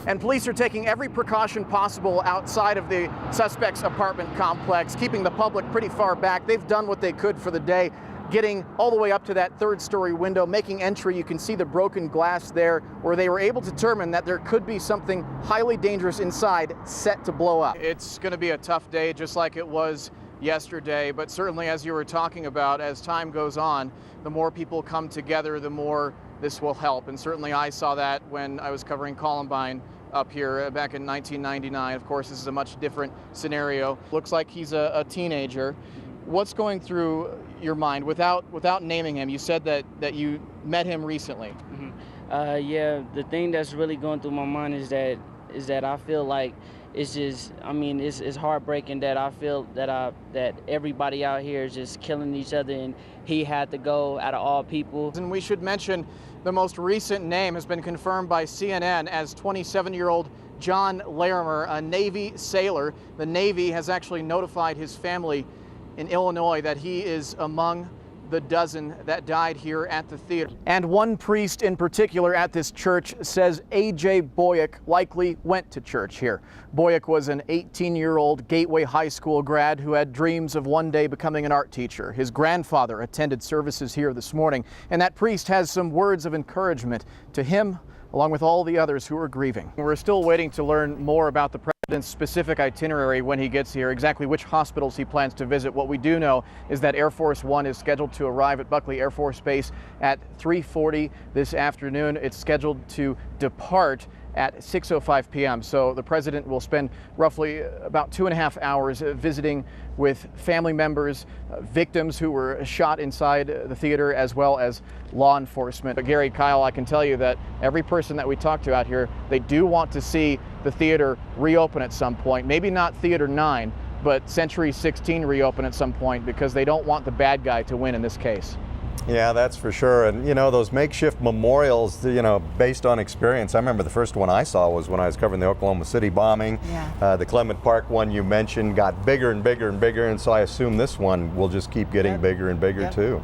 And police are taking every precaution possible outside of the suspect's apartment complex, keeping the public pretty far back. They've done what they could for the day, getting all the way up to that third-story window, making entry. You can see the broken glass there, where they were able to determine that there could be something highly dangerous inside set to blow up. It's going to be a tough day, just like it was yesterday, but certainly, as you were talking about, as time goes on, the more people come together, the more this will help. And certainly I saw that when I was covering Columbine up here back in 1999. Of course, this is a much different scenario. Looks like he's a teenager. What's going through your mind without naming him? You said that you met him recently. Mm-hmm. Yeah, the thing that's really going through my mind is that I feel like it's just, I mean, it's heartbreaking that I feel that everybody out here is just killing each other, and he had to go out of all people. And we should mention the most recent name has been confirmed by CNN as 27-year-old John Larimer, a Navy sailor. The Navy has actually notified his family in Illinois that he is among the dozen that died here at the theater. And one priest in particular at this church says A.J. Boyack likely went to church here. Boyack was an 18-year-old Gateway High School grad who had dreams of one day becoming an art teacher. His grandfather attended services here this morning, and that priest has some words of encouragement to him, along with all the others who are grieving. We're still waiting to learn more about the president's specific itinerary when he gets here, exactly which hospitals he plans to visit. What we do know is that Air Force One is scheduled to arrive at Buckley Air Force Base at 3:40 this afternoon. It's scheduled to depart at 6:05 p.m. So the president will spend roughly about 2.5 hours visiting with family members, victims who were shot inside the theater, as well as law enforcement. But Gary, Kyle, I can tell you that every person that we talk to out here, they do want to see the theater reopen at some point. Maybe not Theater 9, but Century 16 reopen at some point, because they don't want the bad guy to win in this case. Yeah, that's for sure. And you know, those makeshift memorials, you know, based on experience. I remember the first one I saw was when I was covering the Oklahoma City bombing. Yeah. The Clement Park one you mentioned got bigger and bigger and bigger, and so I assume this one will just keep getting bigger and bigger too.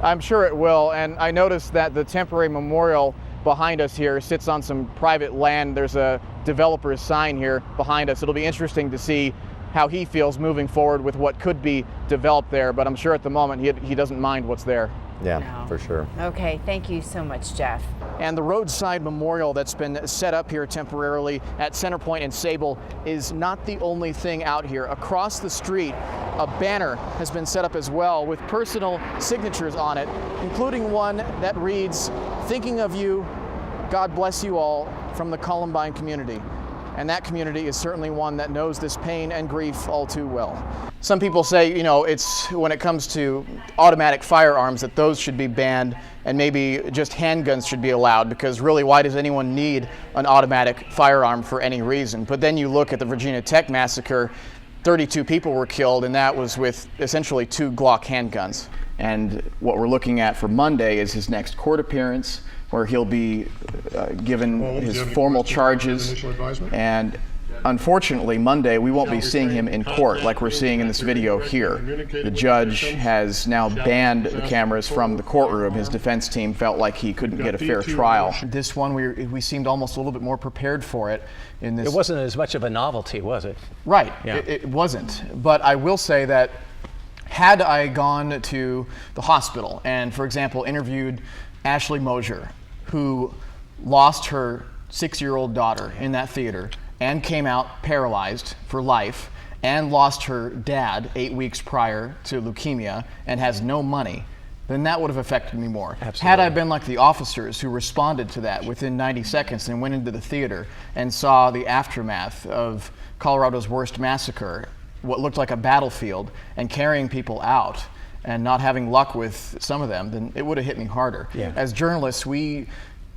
I'm sure it will, and I noticed that the temporary memorial behind us here sits on some private land. There's a developer's sign here behind us. It'll be interesting to see how he feels moving forward with what could be developed there, but I'm sure at the moment he doesn't mind what's there. Yeah, No. for sure. Okay, thank you so much, Jeff. And the roadside memorial that's been set up here temporarily at Centerpoint and Sable is not the only thing out here. Across the street, a banner has been set up as well with personal signatures on it, including one that reads, "Thinking of you, God bless you all," from the Columbine community. And that community is certainly one that knows this pain and grief all too well. Some people say, you know, it's when it comes to automatic firearms that those should be banned, and maybe just handguns should be allowed, because really, why does anyone need an automatic firearm for any reason? But then you look at the Virginia Tech massacre, 32 people were killed, and that was with essentially 2 Glock handguns. And what we're looking at for Monday is his next court appearance, where he'll be given his formal charges. And unfortunately, Monday, we won't be seeing him in court like we're seeing in this video here. The judge has now banned the cameras from the courtroom. His defense team felt like he couldn't get a fair trial. This one, we seemed almost a little bit more prepared for it. In this. It wasn't as much of a novelty, was it? Right, Yeah. it wasn't. But I will say that had I gone to the hospital and, for example, interviewed Ashley Mosier, who lost her 6-year-old daughter in that theater and came out paralyzed for life, and lost her dad 8 weeks prior to leukemia and has no money, then that would have affected me more. Absolutely. Had I been like the officers who responded to that within 90 seconds and went into the theater and saw the aftermath of Colorado's worst massacre, what looked like a battlefield, and carrying people out and not having luck with some of them, then it would have hit me harder. Yeah. As journalists, we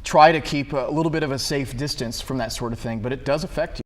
try to keep a little bit of a safe distance from that sort of thing, but it does affect you.